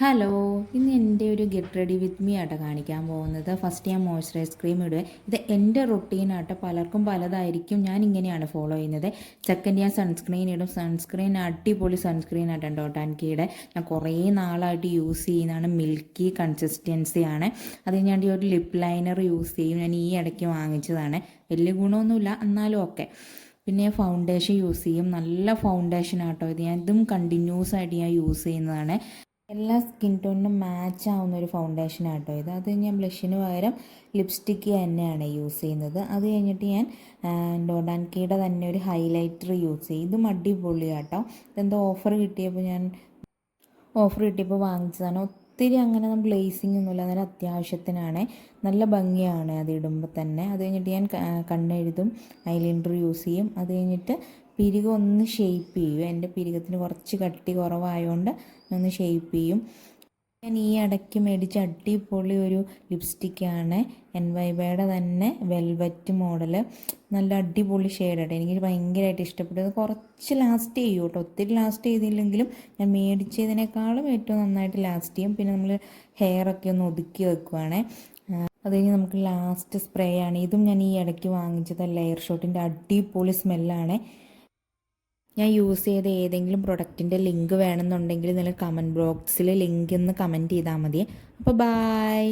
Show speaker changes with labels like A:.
A: Hello, ഇന്ന് എൻ്റെ ഒരു ഗെറ്റ് റെഡി വിത്ത് മീ ആട്ടോ കാണിക്കാൻ പോകുന്നത്. ഫസ്റ്റ് ഞാൻ മോയ്സ്ചറൈസ് ക്രീം ഇടുക. ഇത് എൻ്റെ റൊട്ടീനാട്ടോ, പലർക്കും പലതായിരിക്കും. ഞാൻ ഇങ്ങനെയാണ് ഫോളോ ചെയ്യുന്നത്. സെക്കൻഡ് ഞാൻ സൺസ്ക്രീൻ ഇടും. സൺസ്ക്രീൻ അടിപൊളി സൺസ്ക്രീൻ ആട്ടോ ഡോട്ട് ആൻഡ് കീയുടെ. ഞാൻ കുറേ നാളായിട്ട് യൂസ് ചെയ്യുന്നതാണ്. മിൽക്കി കൺസിസ്റ്റൻസിയാണ്. അത് ഞാൻ ഒരു ലിപ്പ് ലൈനർ യൂസ് ചെയ്യും. ഞാൻ ഈ ഇടയ്ക്ക് വാങ്ങിച്ചതാണ്. വലിയ ഗുണമൊന്നുമില്ല, എന്നാലും ഓക്കെ. പിന്നെ ഫൗണ്ടേഷൻ യൂസ് ചെയ്യും. നല്ല ഫൗണ്ടേഷൻ ആട്ടോ ഇത്. ഞാൻ ഇതും കണ്ടിന്യൂസ് ആയിട്ട് ഞാൻ യൂസ് ചെയ്യുന്നതാണ്. എല്ലാ സ്കിൻ ടോണിനും മാച്ച് ആവുന്ന ഒരു ഫൗണ്ടേഷൻ ആട്ടോ ഇത്. അത് ഞാൻ ബ്ലഷിന് പകരം ലിപ്സ്റ്റിക്ക് തന്നെയാണ് യൂസ് ചെയ്യുന്നത്. അത് കഴിഞ്ഞിട്ട് ഞാൻ ഡോട്ട് ആൻഡ് കീയുടെ തന്നെ ഒരു ഹൈലൈറ്റർ യൂസ് ചെയ്യും. ഇതും അടിപൊളിയാട്ടോ. ഇതെന്തോ ഓഫർ കിട്ടിയപ്പോൾ വാങ്ങിച്ചതാണ്. ഒത്തിരി അങ്ങനെ ഗ്ലേസിങ് ഒന്നുമില്ല, നല്ല അത്യാവശ്യത്തിനാണ്. നല്ല ഭംഗിയാണ് അത് ഇടുമ്പോൾ തന്നെ. അത് കഴിഞ്ഞിട്ട് ഞാൻ കണ്ണെഴുതും, ഐലൈനർ യൂസ് ചെയ്യും. അത് കഴിഞ്ഞിട്ട് പിരികം ഒന്ന് ഷേപ്പ് ചെയ്യും. എൻ്റെ പിരികത്തിന് കുറച്ച് കട്ടി കുറവായതുകൊണ്ട് ഒന്ന് ഷേപ്പ് ചെയ്യും. ഞാൻ ഈ ഇടയ്ക്ക് മേടിച്ച അടിപൊളി ഒരു ലിപ്സ്റ്റിക്കാണ് NYBയുടെ തന്നെ വെൽവെറ്റ് മോഡൽ. നല്ല അടിപൊളി ഷെയ്ഡായിട്ട് എനിക്ക് ഭയങ്കരമായിട്ട് ഇഷ്ടപ്പെട്ടത്. കുറച്ച് ലാസ്റ്റ് ചെയ്യും കേട്ടോ, ഒത്തിരി ലാസ്റ്റ് ചെയ്തില്ലെങ്കിലും ഞാൻ മേടിച്ചതിനേക്കാളും ഏറ്റവും നന്നായിട്ട് ലാസ്റ്റ് ചെയ്യും. പിന്നെ നമ്മൾ ഹെയറൊക്കെ ഒന്ന് ഒതുക്കി വെക്കുവാണേ. അത് കഴിഞ്ഞ് നമുക്ക് ലാസ്റ്റ് സ്പ്രേ ആണ്. ഇതും ഞാൻ ഈ ഇടയ്ക്ക് വാങ്ങിച്ചത് ലെയർ ഷോട്ടിൻ്റെ അടിപൊളി സ്മെല്ലാണ്. ഞാൻ യൂസ് ചെയ്ത ഏതെങ്കിലും പ്രൊഡക്റ്റിൻ്റെ ലിങ്ക് വേണമെന്നുണ്ടെങ്കിൽ നിങ്ങൾ കമൻറ്റ് ബോക്സിൽ ലിങ്ക് ഒന്ന് കമൻറ്റ് ചെയ്താൽ മതി. അപ്പോൾ ബായ്.